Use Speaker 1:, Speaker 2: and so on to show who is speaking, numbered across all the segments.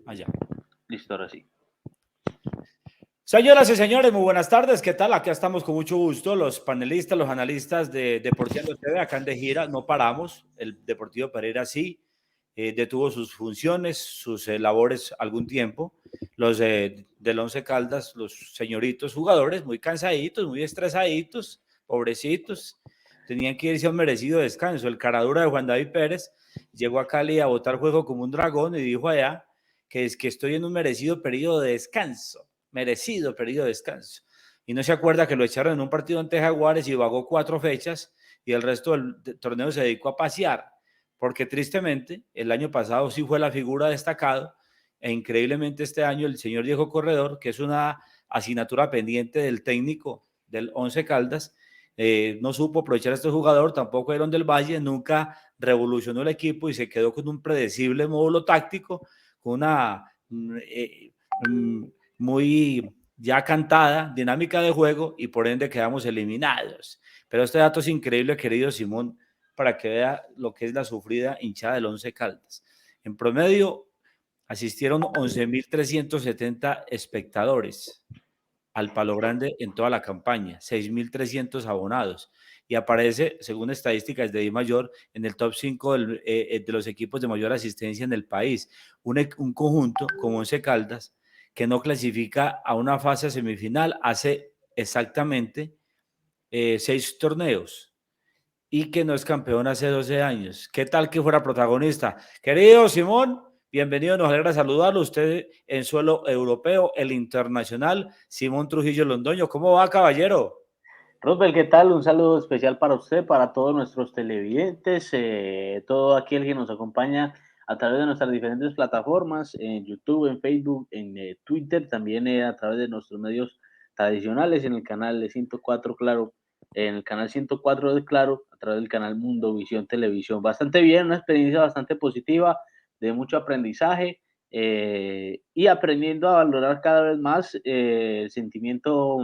Speaker 1: Allá.
Speaker 2: Listo, ahora sí.
Speaker 1: Señoras y señores, muy buenas tardes. ¿Qué tal? Acá estamos con mucho gusto, los panelistas, los analistas de Deportivo TV, acá en De Gira. No paramos. El Deportivo Pereira sí detuvo sus funciones, sus labores algún tiempo. Los del Once Caldas, los señoritos jugadores, muy cansaditos, muy estresaditos, pobrecitos. Tenían que irse a un merecido descanso. El caradura de Juan David Pérez llegó a Cali a botar juego como un dragón y dijo allá que es que estoy en un merecido periodo de descanso. Merecido periodo de descanso. Y no se acuerda que lo echaron en un partido ante Jaguares y vagó 4 fechas y el resto del torneo se dedicó a pasear, porque tristemente el año pasado sí fue la figura destacado e increíblemente este año el señor Diego Corredor, que es una asignatura pendiente del técnico del Once Caldas, no supo aprovechar a este jugador, tampoco Aaron del Valle, nunca revolucionó el equipo y se quedó con un predecible módulo táctico, con una muy ya cantada dinámica de juego y por ende quedamos eliminados. Pero este dato es increíble, querido Simón, para que vea lo que es la sufrida hinchada del Once Caldas. En promedio asistieron 11.370 espectadores al Palo Grande en toda la campaña, 6.300 abonados. Y aparece, según estadísticas de DIMAYOR, en el top 5 de los equipos de mayor asistencia en el país. Un conjunto como Once Caldas, que no clasifica a una fase semifinal hace exactamente 6 torneos y que no es campeón hace 12 años. ¿Qué tal que fuera protagonista? Querido Simón, bienvenido, nos alegra saludarlo. Usted en suelo europeo, el internacional, Simón Trujillo Londoño. ¿Cómo va, caballero?
Speaker 2: Rosbel, ¿qué tal? Un saludo especial para usted, para todos nuestros televidentes, todo aquel que nos acompaña a través de nuestras diferentes plataformas, en YouTube, en Facebook, en Twitter, también a través de nuestros medios tradicionales, en el canal de 104 Claro, en el canal 104 de Claro, a través del canal Mundo Visión Televisión. Bastante bien, una experiencia bastante positiva, de mucho aprendizaje y aprendiendo a valorar cada vez más el sentimiento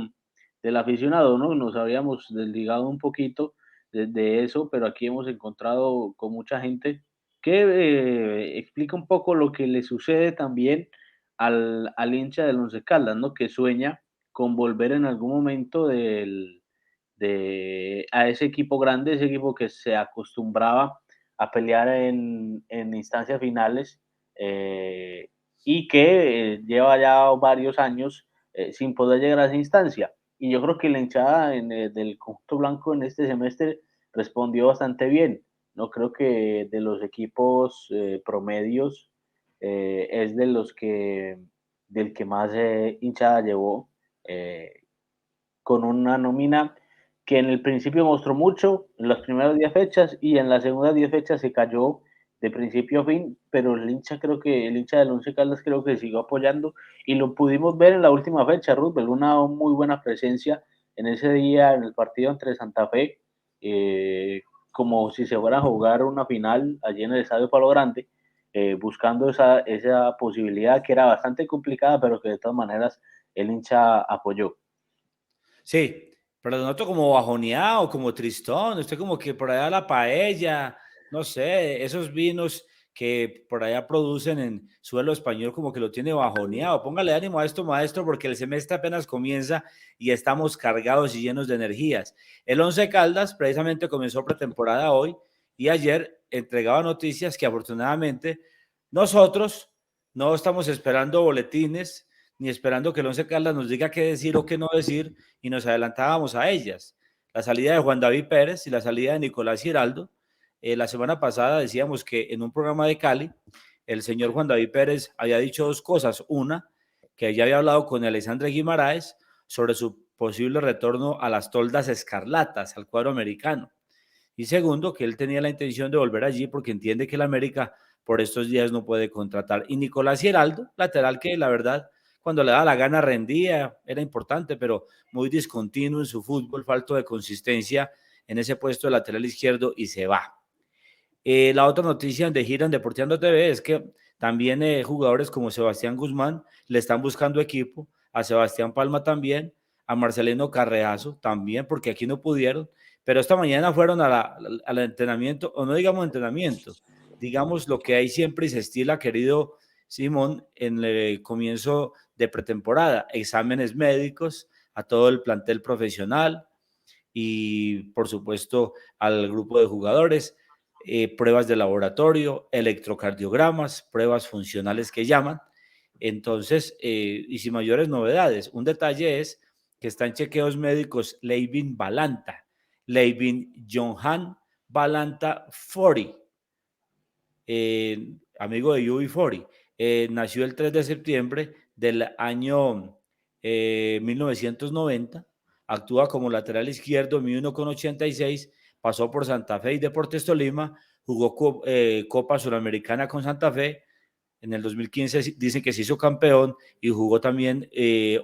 Speaker 2: del aficionado, ¿no? Nos habíamos desligado un poquito de eso, pero aquí hemos encontrado con mucha gente que explica un poco lo que le sucede también al hincha del Once Caldas, ¿no? Que sueña con volver en algún momento a ese equipo grande, ese equipo que se acostumbraba a pelear en instancias finales y que lleva ya varios años sin poder llegar a esa instancia. Y yo creo que la hinchada del conjunto blanco en este semestre respondió bastante bien. No creo que de los equipos promedios es del que más hinchada llevó, con una nómina que en el principio mostró mucho, en las primeras 10 fechas, y en las segundas 10 fechas se cayó de principio a fin, pero el hincha del Once Caldas creo que siguió apoyando, y lo pudimos ver en la última fecha, Roosevelt, una muy buena presencia en ese día, en el partido entre Santa Fe, como si se fuera a jugar una final allí en el Estadio Palo Grande, buscando esa posibilidad que era bastante complicada, pero que de todas maneras el hincha apoyó.
Speaker 1: Sí, pero lo noto como bajoneado, como tristón. Usted como que por allá la paella, no sé, esos vinos que por allá producen en suelo español como que lo tiene bajoneado. Póngale ánimo a esto, maestro, porque el semestre apenas comienza y estamos cargados y llenos de energías. El Once Caldas precisamente comenzó pretemporada hoy y ayer entregaba noticias que afortunadamente nosotros no estamos esperando boletines ni esperando que el Once Caldas nos diga qué decir o qué no decir, y nos adelantábamos a ellas. La salida de Juan David Pérez y la salida de Nicolás Giraldo. La semana pasada decíamos que en un programa de Cali, el señor Juan David Pérez había dicho 2 cosas. Una, que ya había hablado con Alexandre Guimaraes sobre su posible retorno a las toldas escarlatas, al cuadro americano. Y segundo, que él tenía la intención de volver allí porque entiende que el América por estos días no puede contratar. Y Nicolás Giraldo, lateral que la verdad, cuando le daba la gana rendía, era importante, pero muy discontinuo en su fútbol, falto de consistencia en ese puesto de lateral izquierdo y se va. La otra noticia de Gira en Deporteando TV es que también jugadores como Sebastián Guzmán le están buscando equipo, a Sebastián Palma también, a Marcelino Carreazo también, porque aquí no pudieron, pero esta mañana fueron al entrenamiento, o no digamos entrenamiento, digamos lo que hay siempre y se estila, querido Simón, en el comienzo de pretemporada, exámenes médicos a todo el plantel profesional y, por supuesto, al grupo de jugadores, pruebas de laboratorio, electrocardiogramas, pruebas funcionales que llaman. Entonces, y sin mayores novedades, un detalle es que está en chequeos médicos Leivin Balanta, Leivin Johan Balanta Fori, amigo de UB40, nació el 3 de septiembre del año 1990, actúa como lateral izquierdo, mide 1,86, pasó por Santa Fe y Deportes Tolima, jugó Copa Suramericana con Santa Fe, en el 2015 dicen que se hizo campeón y jugó también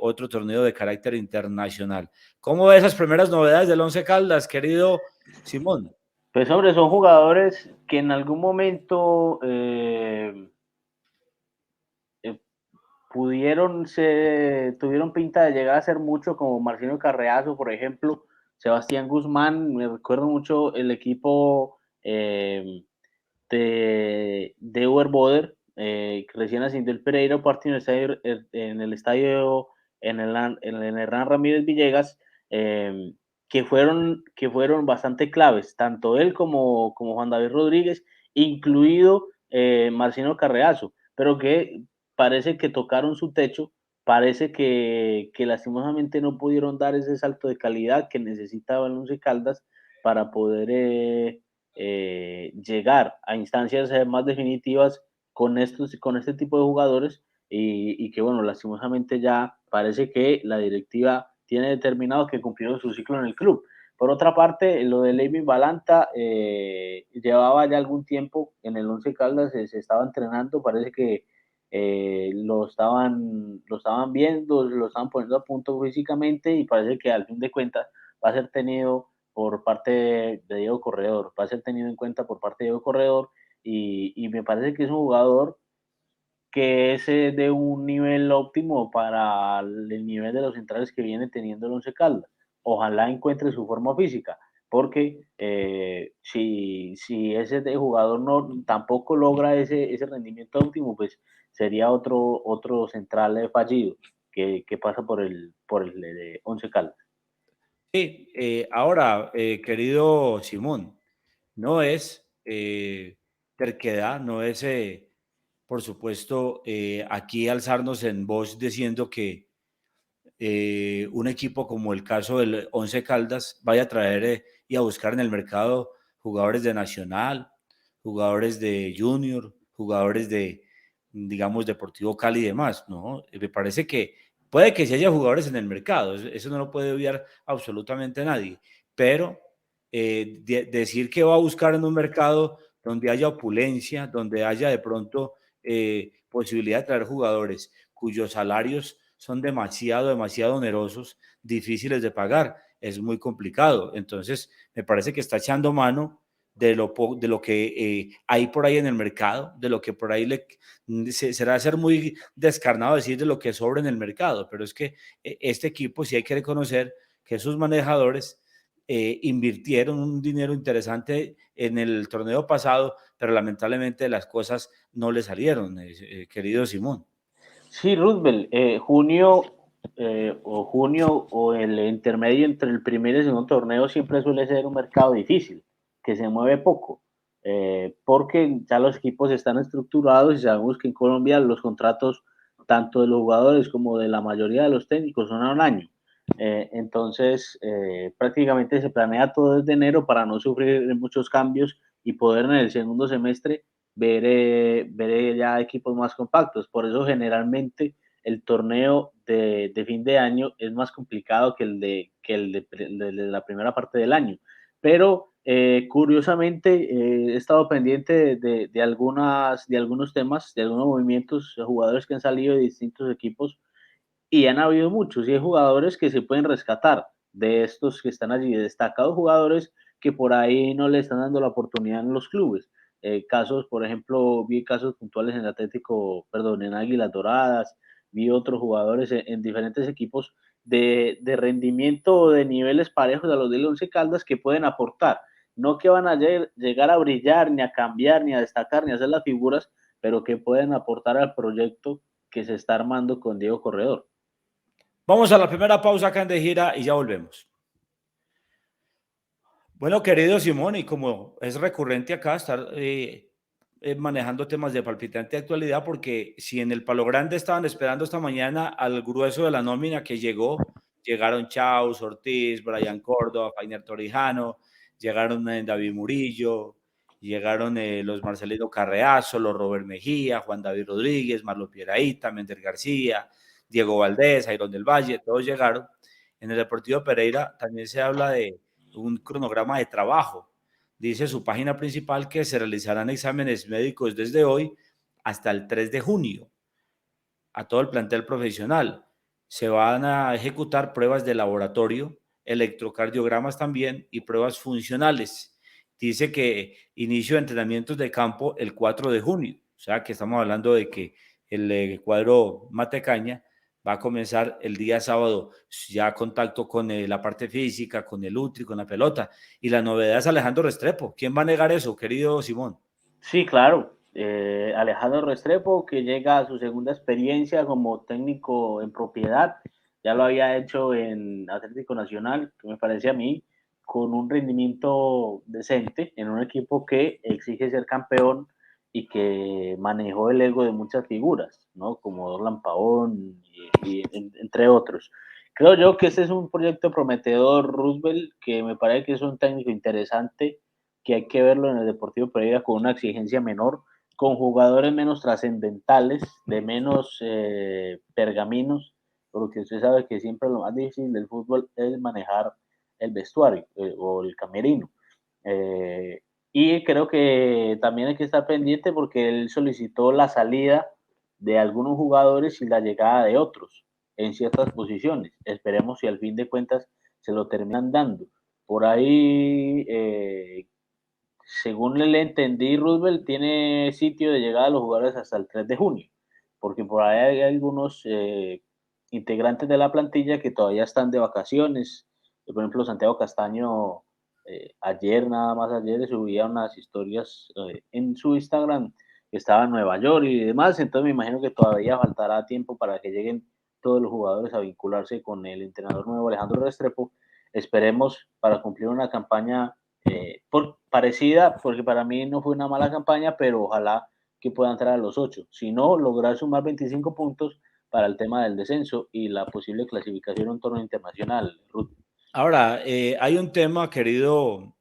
Speaker 1: otro torneo de carácter internacional. ¿Cómo ves esas primeras novedades del Once Caldas, querido Simón?
Speaker 2: Pues hombre, son jugadores que en algún momento eh, tuvieron pinta de llegar a ser mucho, como Marcino Carreazo, por ejemplo, Sebastián Guzmán, me recuerdo mucho el equipo de Uber Boder, recién ascendió el Pereira, partido en el Hernán Ramírez Villegas, eh, que fueron bastante claves, tanto él como Juan David Rodríguez, incluido Marcino Carreazo, pero que parece que tocaron su techo, parece que lastimosamente no pudieron dar ese salto de calidad que necesitaba el Once Caldas para poder llegar a instancias más definitivas con este tipo de jugadores y que bueno, lastimosamente ya parece que la directiva tiene determinado que cumplió su ciclo en el club. Por otra parte, lo de Leivin Balanta llevaba ya algún tiempo en el Once Caldas, se estaba entrenando, parece que lo estaban viendo, lo estaban poniendo a punto físicamente y parece que al fin de cuentas va a ser tenido por parte de Diego Corredor, va a ser tenido en cuenta por parte de Diego Corredor y me parece que es un jugador que es de un nivel óptimo para el nivel de los centrales que viene teniendo el Once Caldas. Ojalá encuentre su forma física, porque si ese jugador tampoco logra ese rendimiento óptimo, pues sería otro central fallido que pasa por el Once Caldas.
Speaker 1: Sí, ahora, querido Simón, no es terquedad, no es, por supuesto, aquí alzarnos en voz diciendo que un equipo como el caso del Once Caldas vaya a traer y a buscar en el mercado jugadores de Nacional, jugadores de Junior, jugadores de, digamos, Deportivo Cali y demás, ¿no? Me parece que puede que sí haya jugadores en el mercado, eso no lo puede obviar absolutamente nadie, pero decir que va a buscar en un mercado donde haya opulencia, donde haya de pronto posibilidad de traer jugadores cuyos salarios son demasiado, demasiado onerosos, difíciles de pagar, es muy complicado. Entonces, me parece que está echando mano de lo que hay por ahí en el mercado, de lo que por ahí será ser muy descarnado decir de lo que sobra en el mercado, pero es que este equipo sí hay que reconocer que sus manejadores invirtieron un dinero interesante en el torneo pasado, pero lamentablemente las cosas no le salieron, querido Simón.
Speaker 2: Sí, Roosevelt, junio o el intermedio entre el primer y el segundo torneo siempre suele ser un mercado difícil, que se mueve poco, porque ya los equipos están estructurados y sabemos que en Colombia los contratos tanto de los jugadores como de la mayoría de los técnicos son a un año. Entonces, prácticamente se planea todo desde enero para no sufrir muchos cambios y poder en el segundo semestre ver ya equipos más compactos. Por eso generalmente el torneo de fin de año es más complicado que el de la primera parte del año. Pero curiosamente he estado pendiente de algunos temas, de algunos movimientos, de jugadores que han salido de distintos equipos y han habido muchos, y hay jugadores que se pueden rescatar de estos que están allí, destacados jugadores que por ahí no le están dando la oportunidad en los clubes. Casos, por ejemplo, vi casos puntuales en Atlético, perdón, en Águilas Doradas, vi otros jugadores en diferentes equipos de rendimiento o de niveles parejos a los del Once Caldas que pueden aportar. No que van a llegar a brillar, ni a cambiar, ni a destacar, ni a hacer las figuras, pero que pueden aportar al proyecto que se está armando con Diego Corredor.
Speaker 1: Vamos a la primera pausa acá en De Gira y ya volvemos. Bueno, querido Simón, y como es recurrente acá estar manejando temas de palpitante actualidad, porque si en el Palo Grande estaban esperando esta mañana al grueso de la nómina que llegó, llegaron Chaus, Ortiz, Brian Córdoba, Fainer Torijano, llegaron David Murillo, llegaron los Marcelino Carreazo, los Robert Mejía, Juan David Rodríguez, Marlon Pieraíta, Mender García, Diego Valdés, Ayrón del Valle, todos llegaron. En el Deportivo Pereira también se habla de un cronograma de trabajo. Dice su página principal que se realizarán exámenes médicos desde hoy hasta el 3 de junio a todo el plantel profesional. Se van a ejecutar pruebas de laboratorio, electrocardiogramas también y pruebas funcionales. Dice que inicio de entrenamientos de campo el 4 de junio, o sea que estamos hablando de que el cuadro Matecaña va a comenzar el día sábado ya contacto con la parte física, con el UTRI, con la pelota. Y la novedad es Alejandro Restrepo. ¿Quién va a negar eso, querido Simón?
Speaker 2: Sí, claro. Alejandro Restrepo, que llega a su segunda experiencia como técnico en propiedad, ya lo había hecho en Atlético Nacional, que me parece a mí, con un rendimiento decente en un equipo que exige ser campeón y que manejó el ego de muchas figuras, ¿no? Como Dorlan Pavón entre otros. Creo yo que este es un proyecto prometedor, Roosevelt, que me parece que es un técnico interesante, que hay que verlo en el Deportivo Pereira con una exigencia menor, con jugadores menos trascendentales, de menos pergaminos, porque usted sabe que siempre lo más difícil del fútbol es manejar el vestuario o el camerino. Eh, y creo que también hay que estar pendiente porque él solicitó la salida de algunos jugadores y la llegada de otros en ciertas posiciones. Esperemos si al fin de cuentas se lo terminan dando. Por ahí, según le entendí, Roosevelt tiene sitio de llegada a los jugadores hasta el 3 de junio, porque por ahí hay algunos integrantes de la plantilla que todavía están de vacaciones. Por ejemplo, Santiago Castaño, ayer, nada más ayer, subía unas historias en su Instagram que estaba en Nueva York y demás, entonces me imagino que todavía faltará tiempo para que lleguen todos los jugadores a vincularse con el entrenador nuevo Alejandro Restrepo. Esperemos para cumplir una campaña parecida, porque para mí no fue una mala campaña, pero ojalá que pueda entrar a los 8. Si no, lograr sumar 25 puntos para el tema del descenso y la posible clasificación a un torneo internacional. Ruth.
Speaker 1: Ahora, hay un tema, querido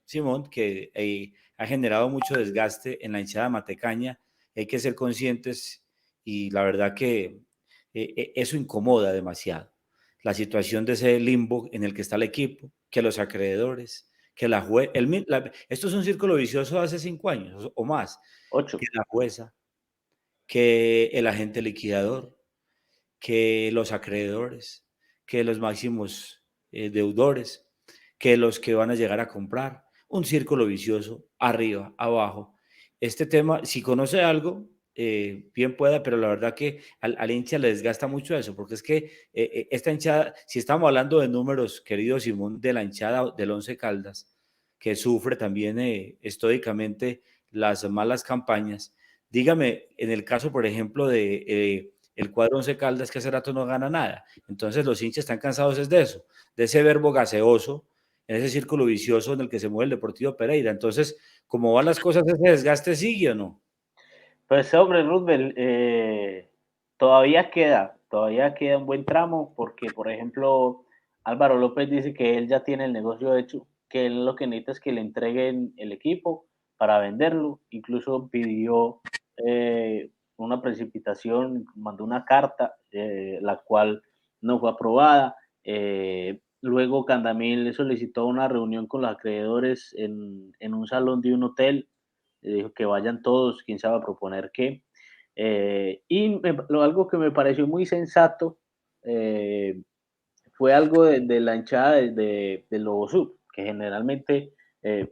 Speaker 1: Simón, que ha generado mucho desgaste en la hinchada matecaña. Hay que ser conscientes y la verdad que eso incomoda demasiado. La situación de ese limbo en el que está el equipo, que los acreedores, que la jueza, esto es un círculo vicioso de hace 5 años o más, que
Speaker 2: 8.
Speaker 1: la jueza, que el agente liquidador, que los acreedores, que los máximos deudores, que los que van a llegar a comprar. Un círculo vicioso, arriba, abajo. Este tema, si conoce algo, bien pueda, pero la verdad que al hincha le desgasta mucho eso, porque es que esta hinchada, si estamos hablando de números, querido Simón, de la hinchada del Once Caldas, que sufre también estoicamente las malas campañas, dígame, en el caso, por ejemplo, de el cuadro Once Caldas, que hace rato no gana nada. Entonces los hinchas están cansados es de eso, de ese verbo gaseoso, en ese círculo vicioso en el que se mueve el Deportivo Pereira. Entonces, ¿cómo van las cosas, ese desgaste sigue o no?
Speaker 2: Pues sobre Roosevelt, todavía queda un buen tramo, porque por ejemplo, Álvaro López dice que él ya tiene el negocio hecho, que él lo que necesita es que le entreguen el equipo para venderlo, incluso pidió una precipitación, mandó una carta, la cual no fue aprobada. Luego Candamil le solicitó una reunión con los acreedores en un salón de un hotel, dijo que vayan todos, quién sabe a proponer qué. Algo que me pareció muy sensato eh, fue algo de la hinchada de Lobo Sub, que generalmente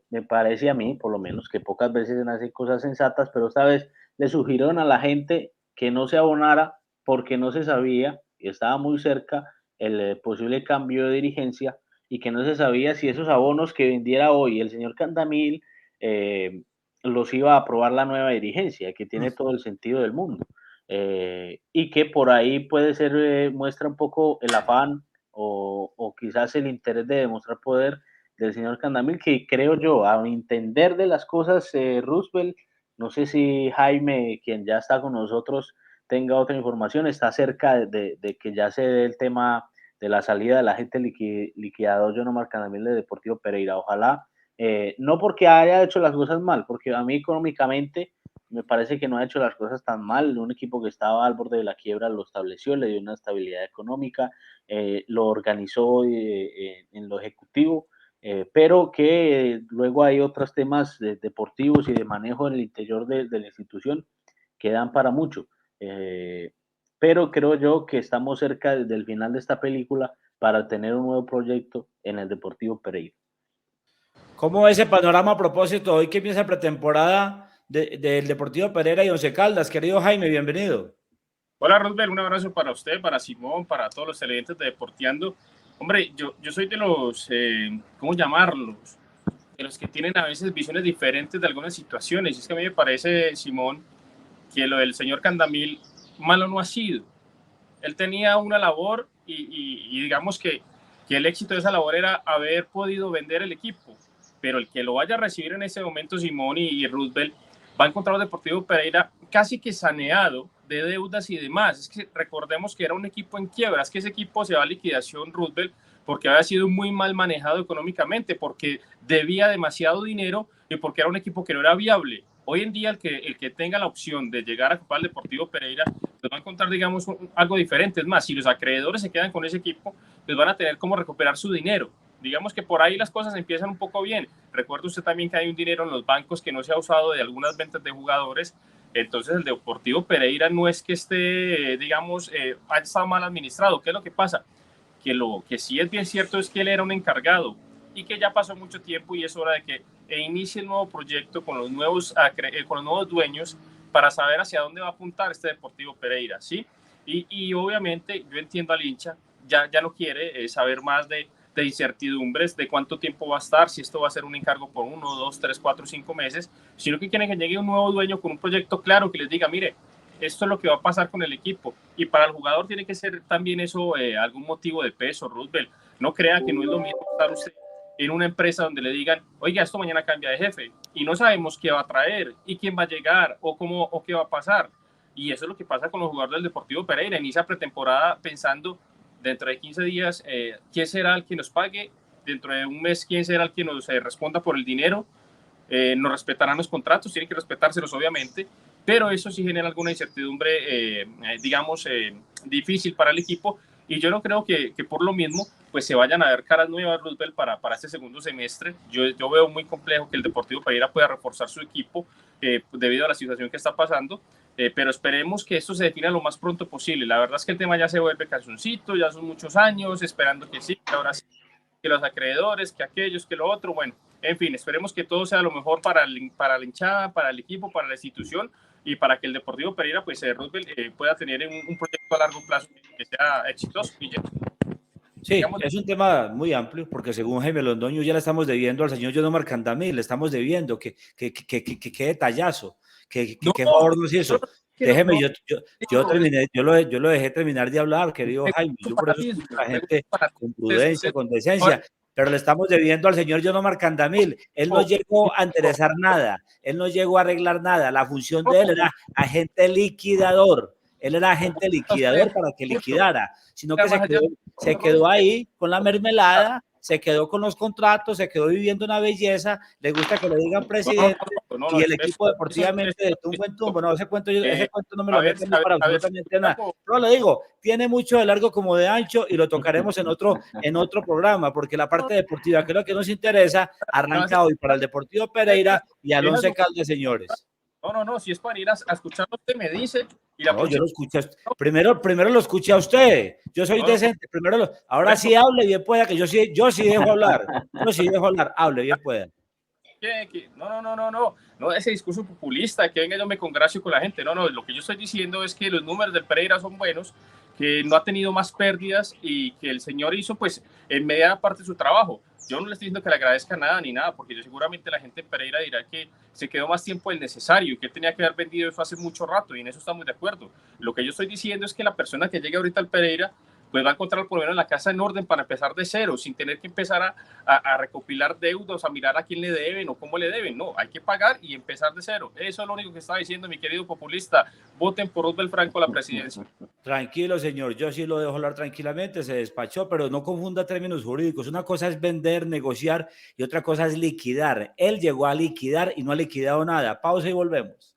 Speaker 2: me parece a mí, por lo menos, que pocas veces hacen cosas sensatas, pero esta vez le sugirieron a la gente que no se abonara porque no se sabía, y estaba muy cerca, el posible cambio de dirigencia, y que no se sabía si esos abonos que vendiera hoy el señor Candamil los iba a aprobar la nueva dirigencia, que tiene todo el sentido del mundo. Y que por ahí puede ser, muestra un poco el afán o quizás el interés de demostrar poder del señor Candamil, que creo yo, a mi entender de las cosas, Roosevelt, no sé si Jaime, quien ya está con nosotros, tenga otra información, está cerca de que ya se dé el tema de la salida del agente liquidador John Omar Candamil de Deportivo Pereira. Ojalá, no porque haya hecho las cosas mal, porque a mí económicamente me parece que no ha hecho las cosas tan mal. Un equipo que estaba al borde de la quiebra lo estableció, le dio una estabilidad económica, lo organizó en lo ejecutivo, pero que luego hay otros temas deportivos y de manejo en el interior de la institución que dan para mucho. Pero creo yo que estamos cerca del final de esta película para tener un nuevo proyecto en el Deportivo Pereira.
Speaker 1: ¿Cómo es ese panorama a propósito? Hoy que empieza pretemporada del Deportivo Pereira y Once Caldas. Querido Jaime, bienvenido.
Speaker 3: Hola, Rosbel, un abrazo para usted, para Simón, para todos los televidentes de Deporteando. Hombre, yo soy de los, ¿cómo llamarlos? De los que tienen a veces visiones diferentes de algunas situaciones. Y es que a mí me parece, Simón, que lo del señor Candamil malo no ha sido. Él tenía una labor y digamos que el éxito de esa labor era haber podido vender el equipo. Pero el que lo vaya a recibir en ese momento, Simón y Roosevelt, va a encontrar al Deportivo Pereira casi que saneado de deudas y demás. Es que recordemos que era un equipo en quiebra, es que ese equipo se va a liquidación, Roosevelt, porque había sido muy mal manejado económicamente, porque debía demasiado dinero y porque era un equipo que no era viable. Hoy en día el que tenga la opción de llegar a ocupar el Deportivo Pereira, pues va a encontrar, digamos, algo diferente. Es más, si los acreedores se quedan con ese equipo, pues van a tener cómo recuperar su dinero. Digamos que por ahí las cosas empiezan un poco bien. Recuerde usted también que hay un dinero en los bancos que no se ha usado de algunas ventas de jugadores. Entonces el Deportivo Pereira no es que esté, digamos, ha estado mal administrado. ¿Qué es lo que pasa? Que lo que sí es bien cierto es que él era un encargado y que ya pasó mucho tiempo y es hora de que inicie el nuevo proyecto con los nuevos dueños para saber hacia dónde va a apuntar este Deportivo Pereira, ¿sí? Y obviamente yo entiendo al hincha, ya no quiere saber más de incertidumbres, de cuánto tiempo va a estar, si esto va a ser un encargo por 1, 2, 3, 4, 5 meses, sino que quieren que llegue un nuevo dueño con un proyecto claro que les diga, mire, esto es lo que va a pasar con el equipo. Y para el jugador tiene que ser también eso algún motivo de peso, Roosevelt. No crea que no es lo mismo estar usted en una empresa donde le digan, oiga, esto mañana cambia de jefe y no sabemos qué va a traer y quién va a llegar o cómo o qué va a pasar. Y eso es lo que pasa con los jugadores del Deportivo Pereira. Inicia pretemporada pensando dentro de 15 días quién será el que nos pague, dentro de un mes quién será el que nos responda por el dinero. No respetarán los contratos, tienen que respetárselos obviamente, pero eso sí genera alguna incertidumbre, digamos, difícil para el equipo y yo no creo que por lo mismo pues se vayan a ver caras nuevas, Roosevelt, para este segundo semestre. Yo veo muy complejo que el Deportivo Pereira pueda reforzar su equipo debido a la situación que está pasando, pero esperemos que esto se defina lo más pronto posible. La verdad es que el tema ya se vuelve calzoncito, ya son muchos años esperando que sí, que ahora sí, que los acreedores, que aquellos, que lo otro, bueno, en fin, esperemos que todo sea lo mejor para la hinchada, para el equipo, para la institución y para que el Deportivo Pereira, pues Roosevelt, pueda tener un proyecto a largo plazo que sea exitoso.
Speaker 1: Sí, es un tema muy amplio porque según Jaime Londoño ya le estamos debiendo al señor John Omar Candamil, le estamos debiendo, que detallazo, que favor nos hizo. Déjeme,
Speaker 3: No,
Speaker 1: yo terminé, yo lo dejé terminar de hablar, querido Jaime, yo por eso escucho a la gente con prudencia, con decencia, pero le estamos debiendo al señor John Omar Candamil. Él no llegó a interesar nada, él no llegó a arreglar nada, la función de él era agente liquidador. Él era agente liquidador para que liquidara, sino que se quedó ahí con la mermelada, se quedó con los contratos, se quedó viviendo una belleza, le gusta que le digan presidente y el equipo deportivamente de tumbo en tumbo. No, ese cuento no me lo meto ni para absolutamente nada. Pero le digo, tiene mucho de largo como de ancho y lo tocaremos en otro programa, porque la parte deportiva, que es lo que nos interesa, arranca hoy para el Deportivo Pereira y al Once Caldas, señores.
Speaker 3: No, si es para ir a escuchar lo que me dice. Y la
Speaker 1: no, yo lo escucho. Primero lo escuché a usted. Yo soy decente. Ahora sí hable bien pueda, que yo sí dejo hablar. Yo sí dejo hablar. Hable bien pueda.
Speaker 3: No, ese discurso populista, que venga yo me congracio con la gente. No, lo que yo estoy diciendo es que los números del Pereira son buenos, que no ha tenido más pérdidas y que el señor hizo pues en mediana parte su trabajo. Yo no le estoy diciendo que le agradezca nada ni nada, porque yo seguramente la gente en Pereira dirá que se quedó más tiempo del necesario y que tenía que haber vendido eso hace mucho rato, y en eso estamos de acuerdo. Lo que yo estoy diciendo es que la persona que llegue ahorita al Pereira pues va a encontrar por lo menos la casa en orden para empezar de cero, sin tener que empezar a recopilar deudos, a mirar a quién le deben o cómo le deben. No, hay que pagar y empezar de cero. Eso es lo único que estaba diciendo mi querido populista. Voten por Roosevelt Franco a la presidencia.
Speaker 1: Tranquilo, señor, yo sí lo dejo hablar tranquilamente, se despachó, pero no confunda términos jurídicos. Una cosa es vender, negociar y otra cosa es liquidar. Él llegó a liquidar y no ha liquidado nada. Pausa y volvemos.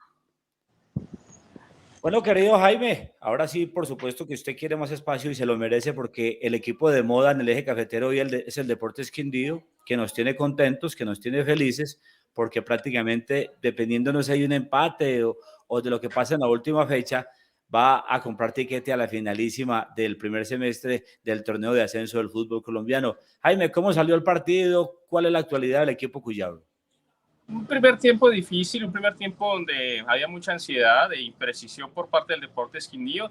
Speaker 1: Bueno, querido Jaime, ahora sí, por supuesto que usted quiere más espacio y se lo merece, porque el equipo de moda en el eje cafetero hoy es el Deportes Quindío, que nos tiene contentos, que nos tiene felices, porque prácticamente, dependiendo si hay un empate o de lo que pasa en la última fecha, va a comprar tiquete a la finalísima del primer semestre del torneo de ascenso del fútbol colombiano. Jaime, ¿cómo salió el partido? ¿Cuál es la actualidad del equipo cuyabro?
Speaker 3: Un primer tiempo difícil, un primer tiempo donde había mucha ansiedad e imprecisión por parte del Deportes Quindío.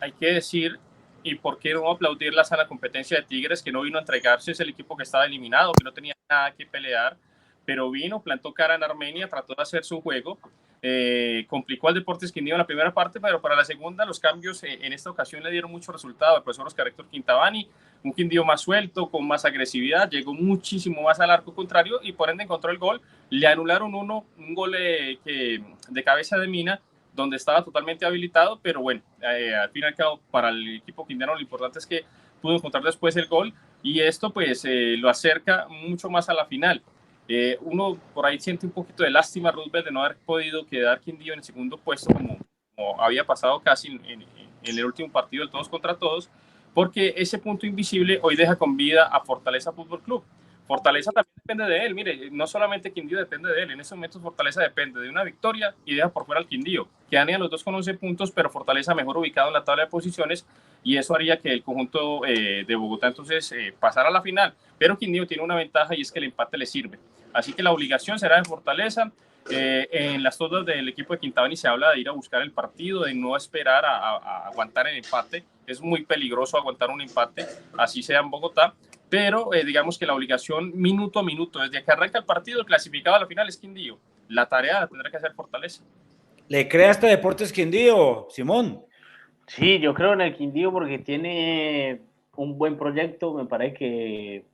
Speaker 3: Hay que decir, y por qué no aplaudir la sana competencia de Tigres, que no vino a entregarse, es el equipo que estaba eliminado, que no tenía nada que pelear, pero vino, plantó cara en Armenia, trató de hacer su juego, complicó al Deportes Quindío en la primera parte, pero para la segunda los cambios en esta ocasión le dieron mucho resultado. El profesor Oscar Héctor Quintabani, un Quindío más suelto, con más agresividad, llegó muchísimo más al arco contrario y por ende encontró el gol. Le anularon un gol de cabeza de Mina, donde estaba totalmente habilitado, pero bueno, al fin y al cabo para el equipo quindiano lo importante es que pudo encontrar después el gol, y esto pues lo acerca mucho más a la final. Uno por ahí siente un poquito de lástima, Roosevelt, de no haber podido quedar Quindío en el segundo puesto como había pasado casi en el último partido del todos contra todos, porque ese punto invisible hoy deja con vida a Fortaleza Fútbol Club. Fortaleza también depende de él. Mire, no solamente Quindío depende de él. En estos momentos Fortaleza depende de una victoria y deja por fuera al Quindío. Quedan los dos con 11 puntos, pero Fortaleza mejor ubicado en la tabla de posiciones, y eso haría que el conjunto de Bogotá entonces pasara a la final. Pero Quindío tiene una ventaja, y es que el empate le sirve. Así que la obligación será de Fortaleza. En las todas del equipo de Quintabani se habla de ir a buscar el partido, de no esperar a aguantar el empate. Es muy peligroso aguantar un empate, así sea en Bogotá. Pero digamos que la obligación minuto a minuto, desde que arranca el partido, clasificado a la final, es Quindío. La tarea la tendrá que hacer Fortaleza.
Speaker 1: ¿Le crea este Deportes Quindío, Simón?
Speaker 2: Sí, yo creo en el Quindío porque tiene un buen proyecto. Me parece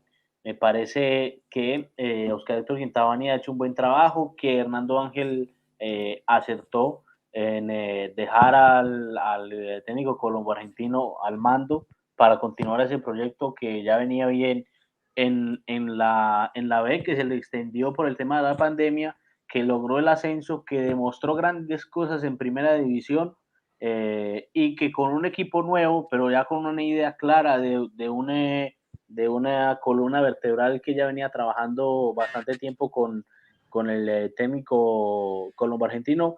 Speaker 2: que Oscar Héctor Quintabani ha hecho un buen trabajo, que Hernando Ángel acertó en dejar al técnico colombo argentino al mando para continuar ese proyecto que ya venía bien en la B, que se le extendió por el tema de la pandemia, que logró el ascenso, que demostró grandes cosas en primera división, y que con un equipo nuevo, pero ya con una idea clara de una columna vertebral que ya venía trabajando bastante tiempo con el técnico colombo argentino,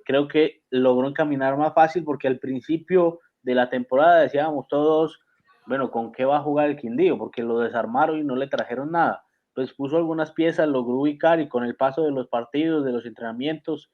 Speaker 2: creo que logró encaminar más fácil, porque al principio de la temporada decíamos todos, bueno, ¿con qué va a jugar el Quindío? Porque lo desarmaron y no le trajeron nada. Pues puso algunas piezas, logró ubicar, y con el paso de los partidos, de los entrenamientos,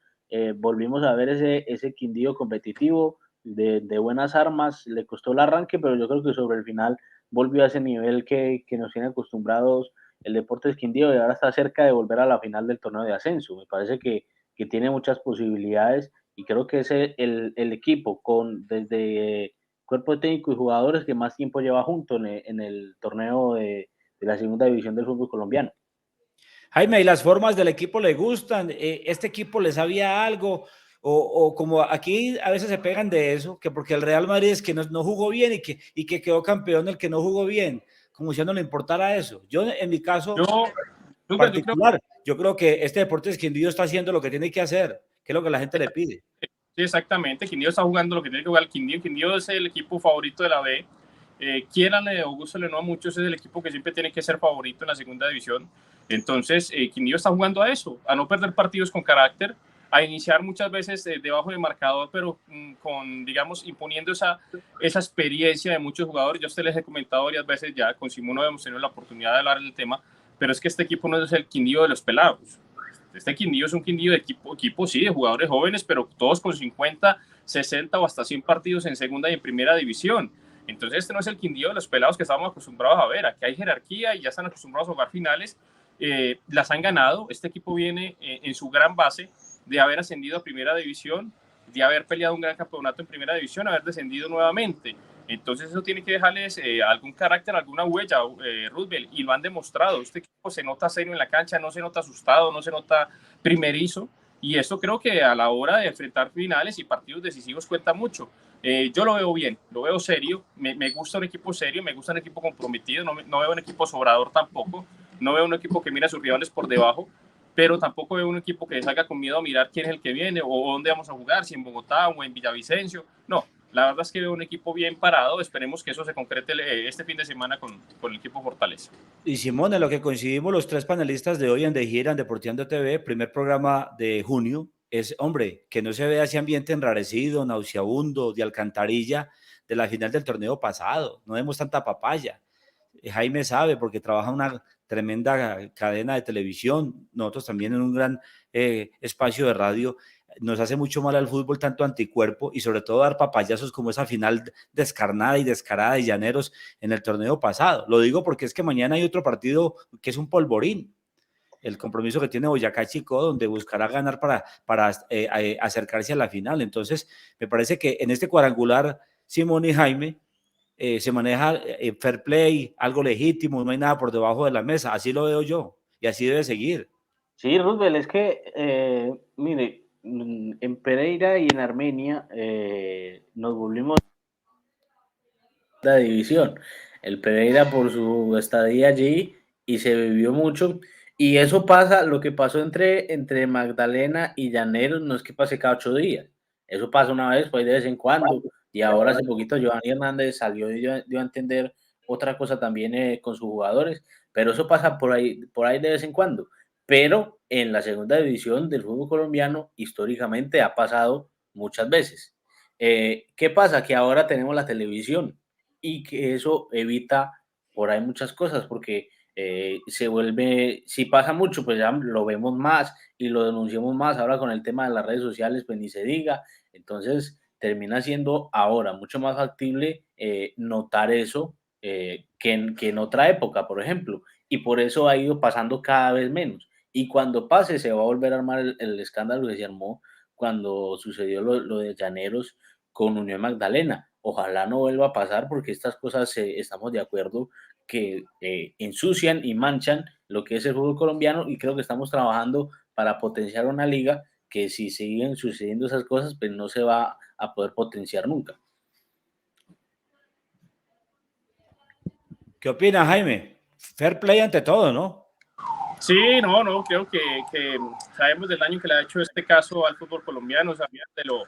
Speaker 2: volvimos a ver ese Quindío competitivo, de buenas armas. Le costó el arranque, pero yo creo que sobre el final volvió a ese nivel que nos tiene acostumbrados el Deportes Quindío, y ahora está cerca de volver a la final del torneo de ascenso. Me parece que tiene muchas posibilidades, y creo que es el equipo desde cuerpo técnico y jugadores que más tiempo lleva junto en el torneo de la segunda división del fútbol colombiano.
Speaker 1: Jaime, ¿y las formas del equipo le gustan? ¿Este equipo le sabía algo? O como aquí a veces se pegan de eso, que porque el Real Madrid es que no jugó bien y que quedó campeón el que no jugó bien, como si a no le importara eso. Yo, en mi caso particular, yo creo que este Deportes Quindío está haciendo lo que tiene que hacer, que es lo que la gente le pide.
Speaker 3: Sí, exactamente. Quindío está jugando lo que tiene que jugar el Quindío. Quindío es el equipo favorito de la B. Quieranle o gústale no a muchos, es el equipo que siempre tiene que ser favorito en la segunda división. Entonces, Quindío está jugando a eso, a no perder partidos con carácter, a iniciar muchas veces debajo del marcador, pero con, digamos, imponiendo esa experiencia de muchos jugadores. Yo a ustedes les he comentado varias veces ya, con Simón no hemos tenido la oportunidad de hablar del tema, pero es que este equipo no es el Quindío de los pelados. Este Quindío es un Quindío de equipo sí, de jugadores jóvenes, pero todos con 50, 60 o hasta 100 partidos en segunda y en primera división. Entonces este no es el Quindío de los pelados que estábamos acostumbrados a ver. Aquí hay jerarquía y ya están acostumbrados a jugar finales. Las han ganado. Este equipo viene en su gran base de haber ascendido a primera división, de haber peleado un gran campeonato en primera división, haber descendido nuevamente. Entonces eso tiene que dejarles algún carácter, alguna huella, Roosevelt, y lo han demostrado. Este equipo se nota serio en la cancha, no se nota asustado, no se nota primerizo, y esto creo que a la hora de enfrentar finales y partidos decisivos cuenta mucho. Yo lo veo bien, lo veo serio, me gusta un equipo serio, me gusta un equipo comprometido, no veo un equipo sobrador tampoco, no veo un equipo que mira a sus rivales por debajo, pero tampoco veo un equipo que salga con miedo a mirar quién es el que viene o dónde vamos a jugar, si en Bogotá o en Villavicencio. No, la verdad es que veo un equipo bien parado. Esperemos que eso se concrete este fin de semana con el equipo Fortaleza.
Speaker 1: Y Simón, en lo que coincidimos los tres panelistas de hoy en De Gira, en Deporteando TV, primer programa de junio, es, hombre, que no se vea ese ambiente enrarecido, nauseabundo, de alcantarilla de la final del torneo pasado. No vemos tanta papaya. Jaime sabe porque trabaja en una tremenda cadena de televisión, nosotros también en un gran espacio de radio. Nos hace mucho mal al fútbol tanto anticuerpo y sobre todo dar papayazos como esa final descarnada y descarada de Llaneros en el torneo pasado. Lo digo porque es que mañana hay otro partido que es un polvorín, el compromiso que tiene Boyacá Chico, donde buscará ganar para acercarse a la final. Entonces, me parece que en este cuadrangular, Simón y Jaime, se maneja fair play, algo legítimo, no hay nada por debajo de la mesa, así lo veo yo, y así debe seguir.
Speaker 2: Sí, Roosevelt, es que, mire, en Pereira y en Armenia nos volvimos la división. El Pereira por su estadía allí y se vivió mucho. Y eso pasa, lo que pasó entre Magdalena y Llaneros no es que pase cada 8 días. Eso pasa una vez, pues de vez en cuando. Y ahora hace poquito Giovanni Hernández salió y dio a entender otra cosa también con sus jugadores. Pero eso pasa por ahí de vez en cuando. Pero en la segunda división del fútbol colombiano históricamente ha pasado muchas veces. ¿Qué pasa? Que ahora tenemos la televisión y que eso evita por ahí muchas cosas, porque se vuelve, si pasa mucho, pues ya lo vemos más y lo denunciamos más. Ahora con el tema de las redes sociales, pues ni se diga. Entonces termina siendo ahora mucho más factible notar eso que en otra época, por ejemplo, y por eso ha ido pasando cada vez menos. Y cuando pase se va a volver a armar el escándalo que se armó cuando sucedió lo de Llaneros con Unión Magdalena. Ojalá no vuelva a pasar porque estas cosas estamos de acuerdo que ensucian y manchan lo que es el fútbol colombiano, y creo que estamos trabajando para potenciar una liga que si siguen sucediendo esas cosas pues no se va a poder potenciar nunca.
Speaker 1: ¿Qué opina, Jaime? Fair play ante todo, ¿no?
Speaker 3: Sí, no, creo que sabemos del daño que le ha hecho este caso al fútbol colombiano, sabemos de lo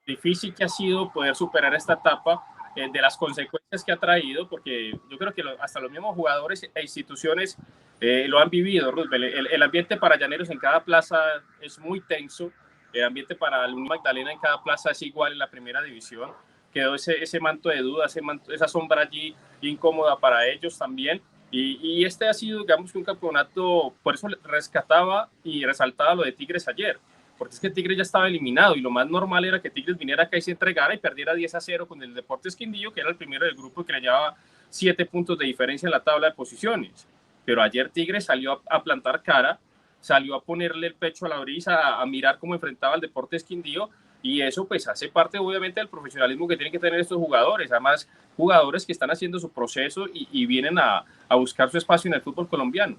Speaker 3: difícil que ha sido poder superar esta etapa, de las consecuencias que ha traído, porque yo creo que hasta los mismos jugadores e instituciones lo han vivido, Roosevelt. El ambiente para Llaneros en cada plaza es muy tenso, el ambiente para el Magdalena en cada plaza es igual en la primera división. Quedó ese manto de duda, esa sombra allí incómoda para ellos también. Y este ha sido, digamos, que un campeonato, por eso rescataba y resaltaba lo de Tigres ayer, porque es que Tigres ya estaba eliminado y lo más normal era que Tigres viniera acá y se entregara y perdiera 10-0 con el Deportes Quindío, que era el primero del grupo que le llevaba 7 puntos de diferencia en la tabla de posiciones. Pero ayer Tigres salió a plantar cara, salió a ponerle el pecho a la brisa, a mirar cómo enfrentaba al Deportes Quindío, y eso pues hace parte obviamente del profesionalismo que tienen que tener estos jugadores, además jugadores que están haciendo su proceso y vienen a buscar su espacio en el fútbol colombiano.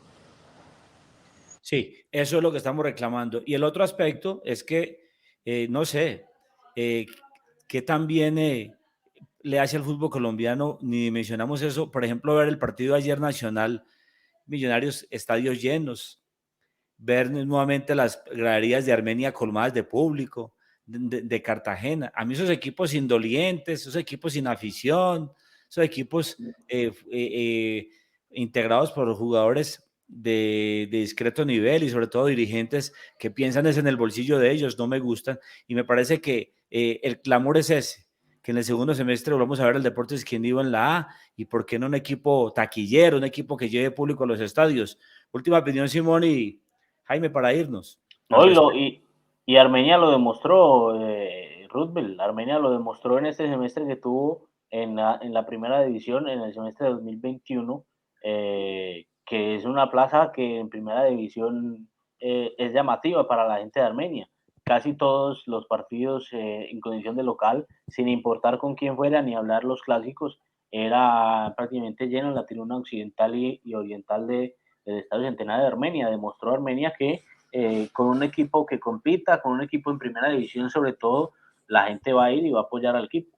Speaker 1: Sí, eso es lo que estamos reclamando. Y el otro aspecto es que, no sé, que también le hace al fútbol colombiano, ni mencionamos eso, por ejemplo, ver el partido ayer Nacional, Millonarios, estadios llenos, ver nuevamente las graderías de Armenia colmadas de público, de Cartagena. A mí esos equipos indolientes, esos equipos sin afición, esos equipos integrados por jugadores de discreto nivel y sobre todo dirigentes que piensan es en el bolsillo de ellos, no me gustan. Y me parece que el clamor es ese, que en el segundo semestre volvamos a ver el Deportes Quindío en la A, y por qué no un equipo taquillero, un equipo que lleve público a los estadios. Última opinión, Simón y Jaime, para irnos.
Speaker 2: No, y Armenia lo demostró, Roosevelt. Armenia lo demostró en este semestre que tuvo en la primera división, en el semestre de 2021, que es una plaza que en primera división es llamativa para la gente de Armenia. Casi todos los partidos en condición de local, sin importar con quién fuera, ni hablar los clásicos, era prácticamente lleno en la tribuna occidental y oriental del Estadio Centenario de Armenia. Demostró Armenia que con un equipo que compita, con un equipo en primera división sobre todo, la gente va a ir y va a apoyar al equipo.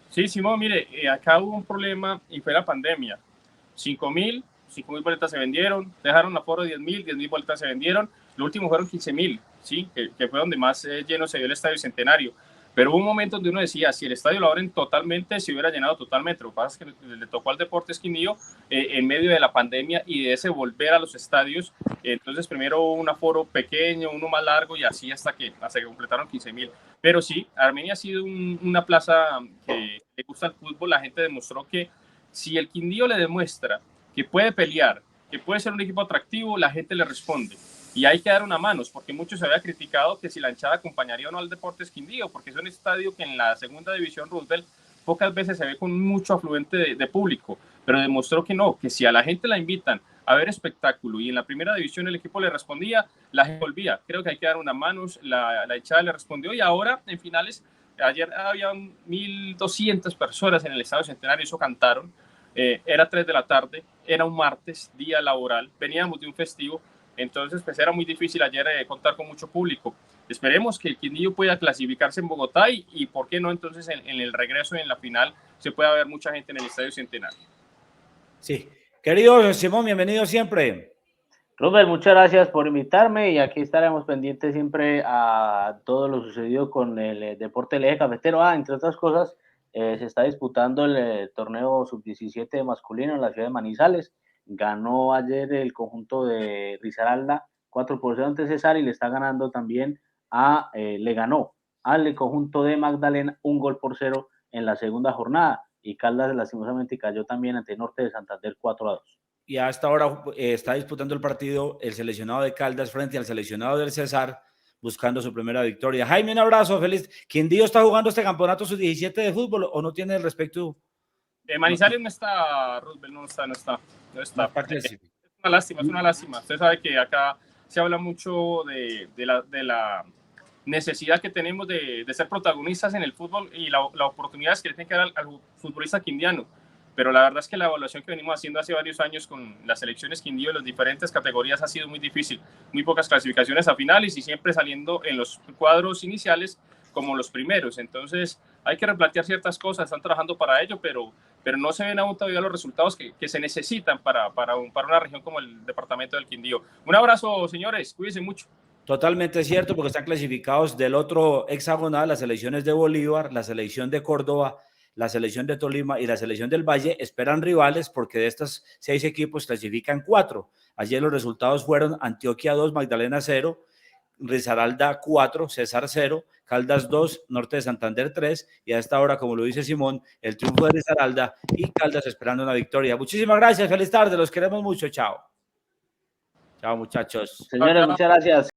Speaker 3: Sí, Simón, mire, acá hubo un problema y fue la pandemia. 5.000 boletas se vendieron, dejaron aforo 10.000 boletas se vendieron, lo último fueron 15.000, ¿sí? que fue donde más lleno se dio el Estadio Centenario. Pero hubo un momento donde uno decía, si el estadio lo abren totalmente, se hubiera llenado totalmente. Lo que pasa es que le tocó al Deportes Quindío en medio de la pandemia y de ese volver a los estadios. Entonces, primero un aforo pequeño, uno más largo y así hasta que completaron 15.000. Pero sí, Armenia ha sido una plaza que le gusta el fútbol. La gente demostró que si el Quindío le demuestra que puede pelear, que puede ser un equipo atractivo, la gente le responde. Y hay que dar una mano, porque muchos se había criticado que si la hinchada acompañaría o no al Deportes Quindío, porque es un estadio que en la segunda división Roosevelt pocas veces se ve con mucho afluente de público, pero demostró que no, que si a la gente la invitan a ver espectáculo y en la primera división el equipo le respondía, la gente volvía. Creo que hay que dar una mano, la hinchada le respondió y ahora en finales, ayer había 1.200 personas en el Estadio Centenario, eso cantaron, era 3 de la tarde, era un martes, día laboral, veníamos de un festivo. Entonces, pues era muy difícil ayer contar con mucho público. Esperemos que el Quindío pueda clasificarse en Bogotá y ¿por qué no? Entonces, en el regreso y en la final se pueda ver mucha gente en el Estadio Centenario.
Speaker 1: Sí. Querido Simón, bienvenido siempre.
Speaker 2: Robert, muchas gracias por invitarme y aquí estaremos pendientes siempre a todo lo sucedido con el deporte del eje cafetero. Entre otras cosas, se está disputando el torneo sub-17 masculino en la ciudad de Manizales. Ganó ayer el conjunto de Risaralda 4-0 ante Cesar y le está ganando también le ganó al conjunto de Magdalena 1-0 en la segunda jornada y Caldas lastimosamente cayó también ante Norte de Santander 4-2.
Speaker 1: Y hasta ahora está disputando el partido el seleccionado de Caldas frente al seleccionado del Cesar, buscando su primera victoria. Jaime, un abrazo, feliz. ¿Quindío está jugando este campeonato sub-17 de fútbol o no tiene el respecto?
Speaker 3: Manizales no está, Roosevelt, no está. Es una lástima. Usted sabe que acá se habla mucho de la necesidad que tenemos de ser protagonistas en el fútbol y la oportunidad que le tiene que dar al futbolista quindiano. Pero la verdad es que la evaluación que venimos haciendo hace varios años con las selecciones Quindío en las diferentes categorías ha sido muy difícil. Muy pocas clasificaciones a finales y siempre saliendo en los cuadros iniciales como los primeros. Entonces hay que replantear ciertas cosas, están trabajando para ello, pero no se ven aún todavía los resultados que se necesitan para una región como el departamento del Quindío. Un abrazo, señores, cuídense mucho.
Speaker 1: Totalmente cierto, porque están clasificados del otro hexagonal, las selecciones de Bolívar, la selección de Córdoba, la selección de Tolima y la selección del Valle esperan rivales porque de estos 6 equipos clasifican 4. Ayer los resultados fueron Antioquia 2, Magdalena 0, Risaralda 4, Cesar 0, Caldas 2, Norte de Santander 3 y a esta hora, como lo dice Simón, el triunfo de Risaralda y Caldas esperando una victoria. Muchísimas gracias, feliz tarde, los queremos mucho, chao. Chao muchachos.
Speaker 2: Señores, muchas gracias.